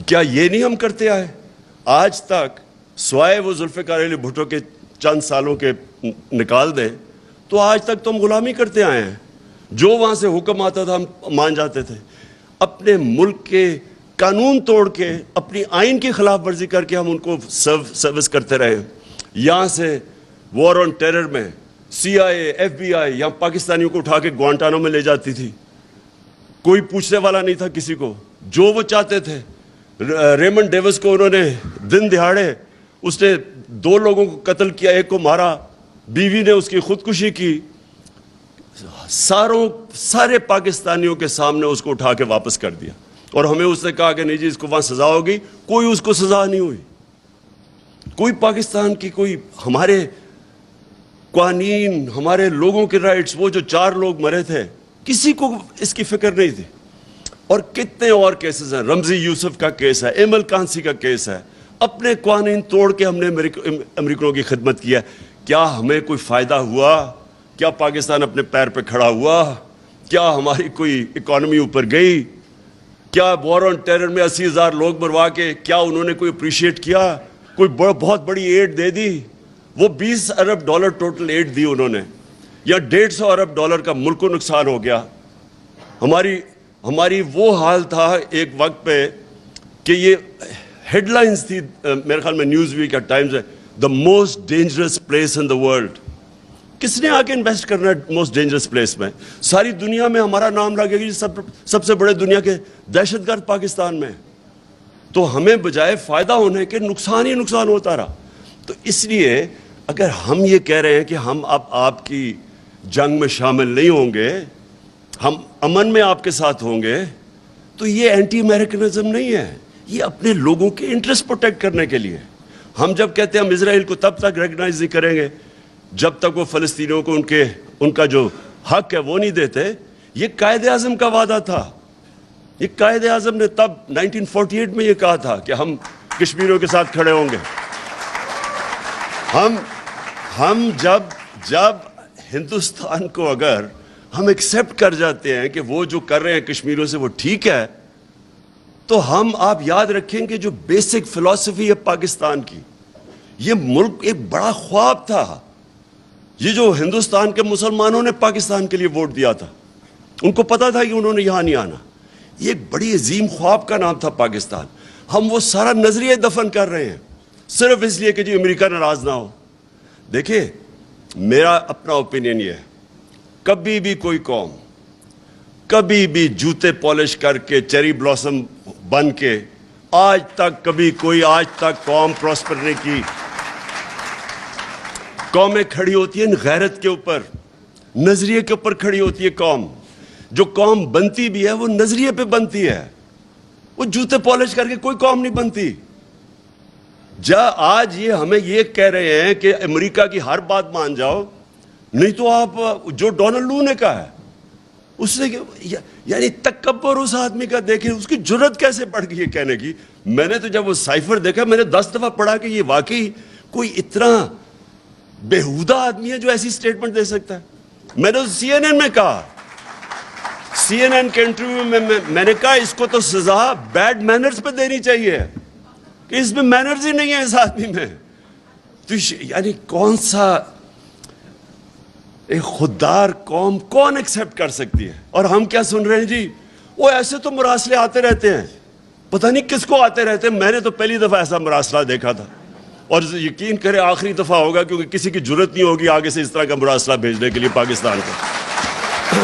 کیا یہ نہیں ہم کرتے آئے آج تک؟ سوائے وہ ذوالفقار علی بھٹو کے چند سالوں کے نکال دیں تو آج تک تو ہم غلامی کرتے آئے ہیں. جو وہاں سے حکم آتا تھا ہم مان جاتے تھے. اپنے ملک کے قانون توڑ کے اپنی آئین کی خلاف ورزی کر کے ہم ان کو سروس کرتے رہے. یہاں سے وار آن ٹیرر میں سی آئی اے ایف بی آئی یہاں پاکستانیوں کو اٹھا کے گوانٹانو میں لے جاتی تھی. کوئی پوچھنے والا نہیں تھا کسی کو. جو وہ چاہتے تھے. ریمنڈ ڈیوس کو انہوں نے دن دہاڑے اس نے 2 لوگوں کو قتل کیا, ایک کو مارا, بیوی نے اس کی خودکشی کی. سارے پاکستانیوں کے سامنے اس کو اٹھا کے واپس کر دیا اور ہمیں اس نے کہا کہ نہیں جی اس کو وہاں سزا ہوگی. کوئی اس کو سزا نہیں ہوئی. کوئی پاکستان کی کوئی ہمارے قوانین, ہمارے لوگوں کے رائٹس, وہ جو 4 لوگ مرے تھے کسی کو اس کی فکر نہیں تھی. اور کتنے اور کیسز ہیں. رمزی یوسف کا کیس ہے, ایمل کانسی کا کیس ہے. اپنے قوانین توڑ کے ہم نے امریکنوں کی خدمت کی ہے. کیا ہمیں کوئی فائدہ ہوا؟ کیا پاکستان اپنے پیر پہ کھڑا ہوا؟ کیا ہماری کوئی اکانومی اوپر گئی؟ کیا وار آن ٹیرر میں 80,000 لوگ مروا کے کیا انہوں نے کوئی اپریشیٹ کیا؟ کوئی بہت بڑی ایڈ دے دی؟ وہ $20 ارب ٹوٹل ایڈ دی انہوں نے, یا $150 ارب کا ملک کو نقصان ہو گیا. ہماری وہ حال تھا ایک وقت پہ کہ یہ ہیڈ لائنز تھی میرے خیال میں نیوز ویک یا ٹائمز ہے, the most dangerous place in the world. کس نے آ کے انویسٹ کرنا ہے موسٹ ڈینجرس پلیس میں؟ ساری دنیا میں ہمارا نام لگے گا سب سے بڑے دنیا کے دہشت گرد پاکستان میں. تو ہمیں بجائے فائدہ ہونے کے نقصان ہی نقصان ہوتا رہا. تو اس لیے اگر ہم یہ کہہ رہے ہیں کہ ہم اب آپ کی جنگ میں شامل نہیں ہوں گے, ہم امن میں آپ کے ساتھ ہوں گے, تو یہ اینٹی امریکنزم نہیں ہے. یہ اپنے لوگوں کے انٹرسٹ پروٹیکٹ کرنے کے لیے. ہم جب کہتے ہیں ہم اسرائیل کو تب تک ریکگنائز نہیں کریں گے جب تک وہ فلسطینیوں کو ان کا جو حق ہے وہ نہیں دیتے. یہ قائد اعظم کا وعدہ تھا. یہ قائد اعظم نے تب 1948 میں یہ کہا تھا کہ ہم کشمیریوں کے ساتھ کھڑے ہوں گے. ہم جب ہندوستان کو اگر ہم ایکسیپٹ کر جاتے ہیں کہ وہ جو کر رہے ہیں کشمیریوں سے وہ ٹھیک ہے, تو آپ یاد رکھیں کہ جو بیسک فلسفی ہے پاکستان کی, یہ ملک ایک بڑا خواب تھا. یہ جو ہندوستان کے مسلمانوں نے پاکستان کے لیے ووٹ دیا تھا, ان کو پتا تھا کہ انہوں نے یہاں نہیں آنا. یہ ایک بڑی عظیم خواب کا نام تھا پاکستان. ہم وہ سارا نظریہ دفن کر رہے ہیں صرف اس لیے کہ جی امریکہ ناراض نہ ہو. دیکھیں میرا اپنا اوپینین یہ ہے, کبھی بھی کوئی قوم کبھی بھی جوتے پالش کر کے چیری بلاسم بن کے آج تک قوم پراسپر نہیں کی. قومیں کھڑی ہوتی ہیں غیرت کے اوپر, نظریے کے اوپر کھڑی ہوتی ہے قوم. جو قوم بنتی بھی ہے وہ نظریے پہ بنتی ہے. وہ جوتے پالش کر کے کوئی قوم نہیں بنتی. آج یہ ہمیں یہ کہہ رہے ہیں کہ امریکہ کی ہر بات مان جاؤ, نہیں تو آپ جو ڈونلڈ لو نے کہا ہے اس نے, یعنی تکبر اس آدمی کا دیکھیں, اس کی جرت کیسے بڑھ گئی ہے کہنے کی. میں نے تو جب وہ سائفر دیکھا میں نے 10 دفعہ پڑھا کہ یہ واقعی کوئی اتنا بےہودہ آدمی ہے جو ایسی سٹیٹمنٹ دے سکتا ہے. میں نے سی این این میں کہا, سی این این کے انٹرویو میں میں نے کہا اس کو تو سزا بیڈ مینرز پہ دینی چاہیے کہ اس میں مینرز ہی نہیں ہے اس آدمی میں. تو یعنی کون سا ایک خوددار قوم کون ایکسیپٹ کر سکتی ہے؟ اور ہم کیا سن رہے ہیں جی, وہ ایسے تو مراسلے آتے رہتے ہیں, پتہ نہیں کس کو آتے رہتے ہیں. میں نے تو پہلی دفعہ ایسا مراسلہ دیکھا تھا, اور یقین کرے آخری دفعہ ہوگا, کیونکہ کسی کی جرت نہیں ہوگی آگے سے اس طرح کا مراسلہ بھیجنے کے لیے پاکستان کو.